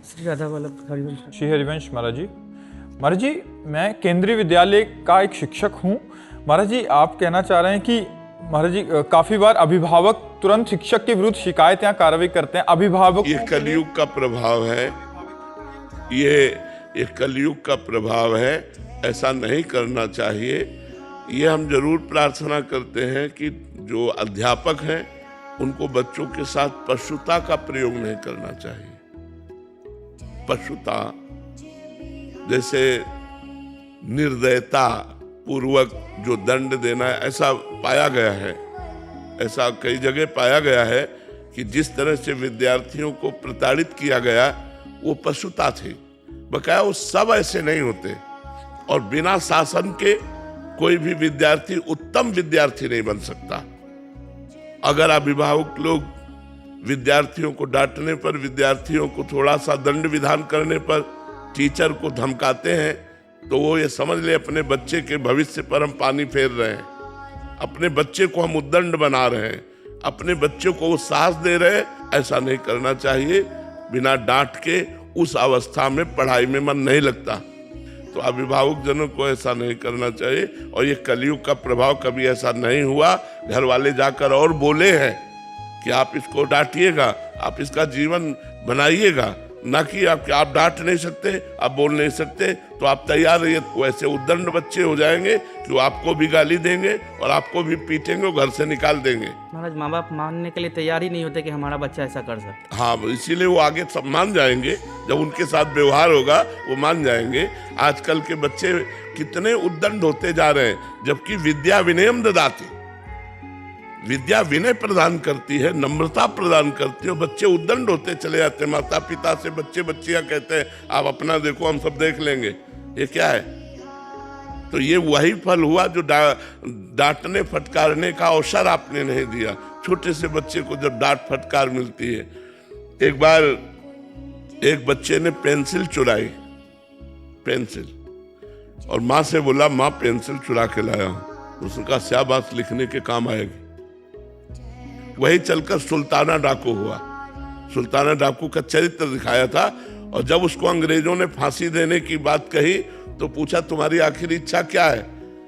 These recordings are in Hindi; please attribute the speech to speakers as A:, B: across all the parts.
A: श्री राधा वल्लभ हरिवंश।
B: श्री हरिवंश महाराज जी। महाराज जी, मैं केंद्रीय विद्यालय का एक शिक्षक हूँ। महाराज जी, आप कहना चाह रहे हैं कि महाराज जी काफी बार अभिभावक तुरंत शिक्षक के विरुद्ध शिकायत या कार्रवाई करते हैं। अभिभावक
C: ये कलयुग का प्रभाव है, ये कलयुग का प्रभाव है, ऐसा नहीं करना चाहिए। ये हम जरूर प्रार्थना करते हैं कि जो अध्यापक हैं उनको बच्चों के साथ पशुता का प्रयोग नहीं करना चाहिए। पशुता जैसे निर्दयता पूर्वक जो दंड देना है, ऐसा पाया गया है, ऐसा कई जगह पाया गया है कि जिस तरह से विद्यार्थियों को प्रताड़ित किया गया वो पशुता थी। बकाया वो सब ऐसे नहीं होते, और बिना शासन के कोई भी विद्यार्थी उत्तम विद्यार्थी नहीं बन सकता। अगर अभिभावक लोग विद्यार्थियों को डांटने पर, विद्यार्थियों को थोड़ा सा दंड विधान करने पर, टीचर को धमकाते हैं, तो वो ये समझ ले अपने बच्चे के भविष्य पर हम पानी फेर रहे हैं, अपने बच्चे को हम उद्दंड बना रहे हैं, अपने बच्चे को वो साहस दे रहे हैं। ऐसा नहीं करना चाहिए। बिना डांट के उस अवस्था में पढ़ाई में मन नहीं लगता, तो अभिभावक जनों को ऐसा नहीं करना चाहिए। और ये कलयुग का प्रभाव, कभी ऐसा नहीं हुआ घर वाले जाकर और बोले हैं कि आप इसको डांटिएगा, आप इसका जीवन बनाइएगा, ना कि आप डांट नहीं सकते, आप बोल नहीं सकते, तो आप तैयार रहिए। वैसे उद्दंड बच्चे हो जाएंगे कि वो आपको भी गाली देंगे और आपको भी पीटेंगे और घर से निकाल देंगे।
A: महाराज, माँ बाप मानने के लिए तैयार ही नहीं होते कि हमारा बच्चा ऐसा कर सकता।
C: हाँ, इसीलिए वो आगे सब मान जाएंगे। जब उनके साथ व्यवहार होगा वो मान जाएंगे। आजकल के बच्चे कितने उद्दंड होते जा रहे हैं, जबकि विद्या विनयम ददाति, विद्या विनय प्रदान करती है, नम्रता प्रदान करती है। बच्चे उद्दंड होते चले जाते हैं। माता पिता से बच्चे बच्चियां कहते हैं आप अपना देखो, हम सब देख लेंगे। ये क्या है? तो ये वही फल हुआ जो डांटने फटकारने का अवसर आपने नहीं दिया। छोटे से बच्चे को जब डांट फटकार मिलती है। एक बार एक बच्चे ने पेंसिल चुराई, पेंसिल, और माँ से बोला माँ पेंसिल चुरा के लाया हूं। उसने कहा शाबाश, लिखने के काम आएगी। वही चलकर सुल्ताना डाकू हुआ। सुल्ताना डाकू का चरित्र दिखाया था, और जब उसको अंग्रेजों ने फांसी देने की बात कही तो पूछा तुम्हारी आखिरी इच्छा क्या है?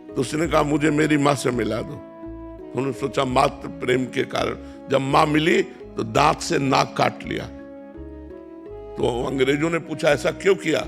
C: तो उसने कहा मुझे मेरी माँ से मिला दो। उन्होंने सोचा मातृ प्रेम के कारण, जब माँ मिली तो दांत से नाक काट लिया। तो अंग्रेजों ने पूछा ऐसा क्यों किया?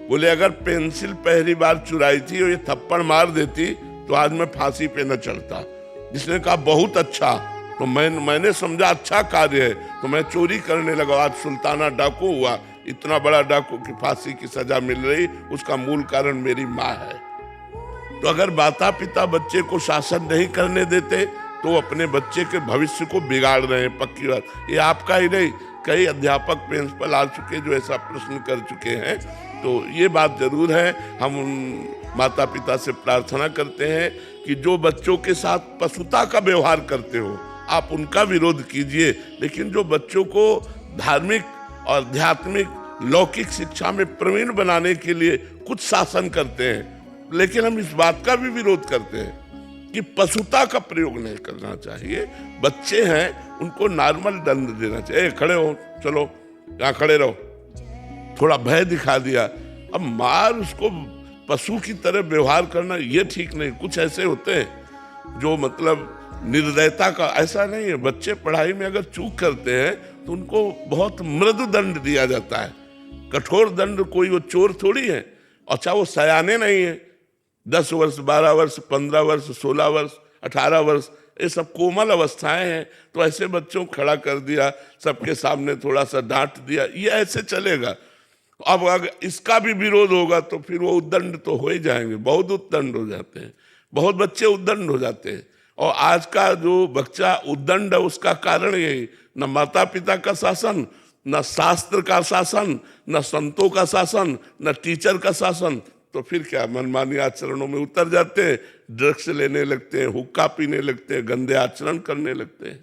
C: बोले अगर पेंसिल पहली बार चुराई थी और ये थप्पड़ मार देती तो आज मैं फांसी पे न चढ़ता। जिसने कहा बहुत अच्छा, तो मैंने समझा अच्छा कार्य है, तो मैं चोरी करने लगा। आज सुल्ताना डाकू हुआ, इतना बड़ा डाकू की फांसी की सजा मिल रही, उसका मूल कारण मेरी माँ है। तो अगर माता पिता बच्चे को शासन नहीं करने देते तो अपने बच्चे के भविष्य को बिगाड़ रहे हैं। पक्की बात, ये आपका ही नहीं, कई अध्यापक प्रिंसिपल आ चुके जो ऐसा प्रश्न कर चुके हैं। तो ये बात जरूर है, हम उन माता पिता से प्रार्थना करते हैं कि जो बच्चों के साथ पशुता का व्यवहार करते हो आप उनका विरोध कीजिए, लेकिन जो बच्चों को धार्मिक और आध्यात्मिक लौकिक शिक्षा में प्रवीण बनाने के लिए कुछ शासन करते हैं, लेकिन हम इस बात का भी विरोध करते हैं कि पशुता का प्रयोग नहीं करना चाहिए। बच्चे हैं, उनको नॉर्मल दंड देना चाहिए। खड़े हो, चलो यहाँ खड़े रहो, थोड़ा भय दिखा दिया, अब मार उसको पशु की तरह व्यवहार करना ये ठीक नहीं। कुछ ऐसे होते हैं जो मतलब निर्दयता का, ऐसा नहीं है। बच्चे पढ़ाई में अगर चूक करते हैं तो उनको बहुत मृदु दंड दिया जाता है, कठोर दंड। कोई वो चोर थोड़ी है। अच्छा, वो सयाने नहीं है, 10 वर्ष 12 वर्ष 15 वर्ष 16 वर्ष 18 वर्ष, ये सब कोमल अवस्थाएं हैं। तो ऐसे बच्चों को खड़ा कर दिया, सबके सामने थोड़ा सा डांट दिया, ये ऐसे चलेगा। अब अगर इसका भी विरोध होगा तो फिर वो उद्दंड तो हो ही जाएंगे। बहुत उद्दंड हो जाते हैं, बहुत बच्चे उद्दंड हो जाते हैं। और आज का जो बच्चा उद्दंड है उसका कारण यही, न माता पिता का शासन, न शास्त्र का शासन, न संतों का शासन, न टीचर का शासन। तो फिर क्या, मनमानी आचरणों में उतर जाते हैं, ड्रग्स लेने लगते हैं, हुक्का पीने लगते हैं, गंदे आचरण करने लगते हैं।